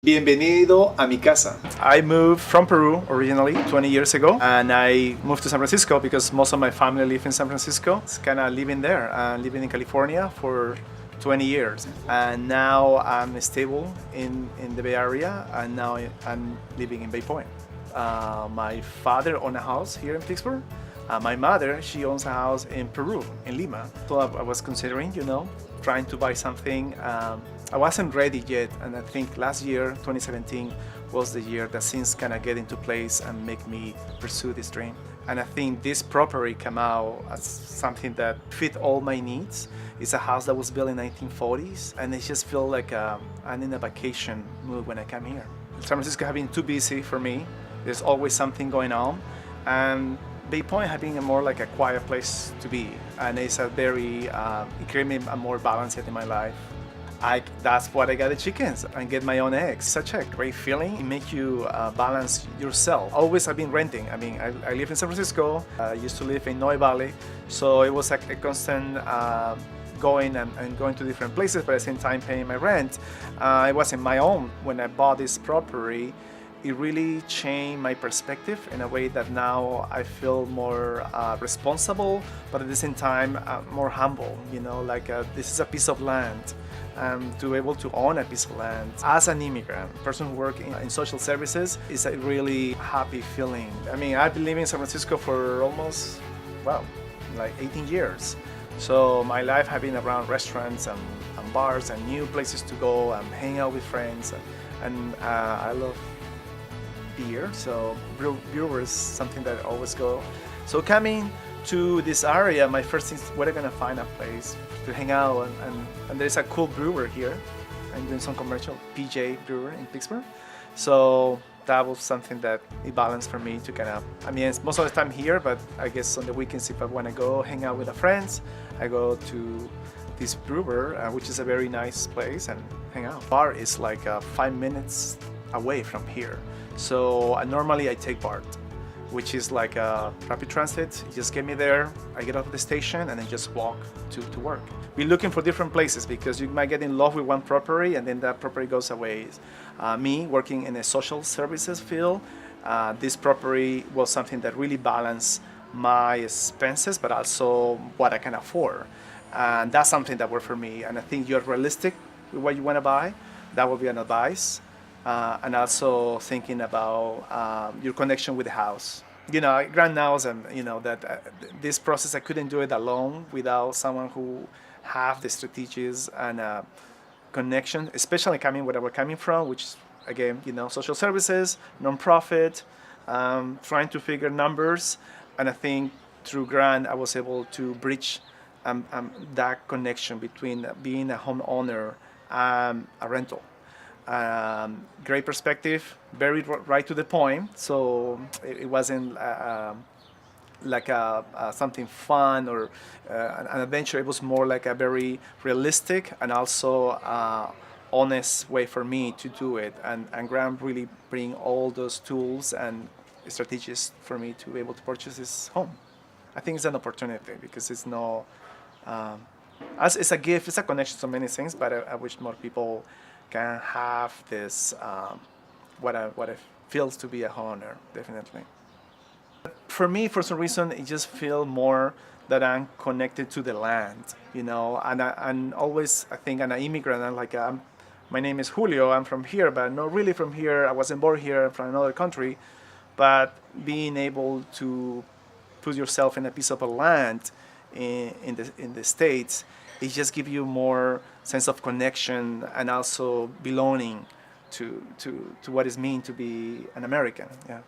Bienvenido a mi casa. I moved from Peru originally 20 years ago, and I moved to San Francisco because most of my family live in San Francisco. It's kind of living there, living in California for 20 years. And now I'm stable in the Bay Area, and now I'm living in Bay Point. My father owns a house here in Pittsburgh. My mother, she owns a house in Peru, in Lima. So I was considering, trying to buy something. I wasn't ready yet, and I think last year, 2017, was the year that things kind of get into place and make me pursue this dream. And I think this property came out as something that fit all my needs. It's a house that was built in 1940s, and it just feels like I'm in a vacation mood when I come here. San Francisco has been too busy for me. There's always something going on, and Bay Point has been more like a quiet place to be, and it's a very, it created me a more balance in my life. That's what I got the chickens and get my own eggs. Such a great feeling. It makes you balance yourself. Always I've been renting. I mean, I live in San Francisco. I used to live in Noe Valley, so it was like a constant going and going to different places, but at the same time paying my rent. It wasn't my own. When I bought this property, it really changed my perspective in a way that now I feel more responsible, but at the same time more humble. This is a piece of land. To be able to own a piece of land as an immigrant, person who works in social services, is a really happy feeling. I mean, I've been living in San Francisco for almost, like 18 years. So my life has been around restaurants and bars and new places to go and hang out with friends. And I love beer, so beer is something that I always go. So coming to this area, my first thing is where I'm gonna find a place to hang out, and there's a cool brewer here. I'm doing some commercial, PJ Brewer in Pittsburgh. So that was something that it balanced for me to it's most of the time here, but I guess on the weekends if I wanna go hang out with the friends, I go to this brewer, which is a very nice place, and hang out. Bar is like 5 minutes away from here. So normally I take BART, which is like a rapid transit. You just get me there, I get off of the station, and then just walk to work. We're looking for different places because you might get in love with one property and then that property goes away. Me working in a social services field, this property was something that really balanced my expenses, but also what I can afford. And that's something that worked for me. And I think you're realistic with what you want to buy. That would be an advice. And also thinking about your connection with the house. Grand knows, and that this process I couldn't do it alone without someone who have the strategies and connection, especially coming where we're coming from, which again, social services, nonprofit, trying to figure numbers, and I think through Grant I was able to bridge that connection between being a homeowner and a rental. Great perspective, very right to the point. So it wasn't like something fun or an adventure. It was more like a very realistic and also honest way for me to do it. And Graham really bring all those tools and strategies for me to be able to purchase this home. I think it's an opportunity because it's no, as it's a gift, it's a connection to many things. But I wish more people can have this, what it feels to be a homeowner, definitely. For me, for some reason, it just feels more that I'm connected to the land, and always I think I'm an immigrant. My name is Julio, I'm from here, but not really from here. I wasn't born here, I'm from another country, but being able to put yourself in a piece of land in the States, it just gives you more sense of connection and also belonging to what it means to be an American. Yeah.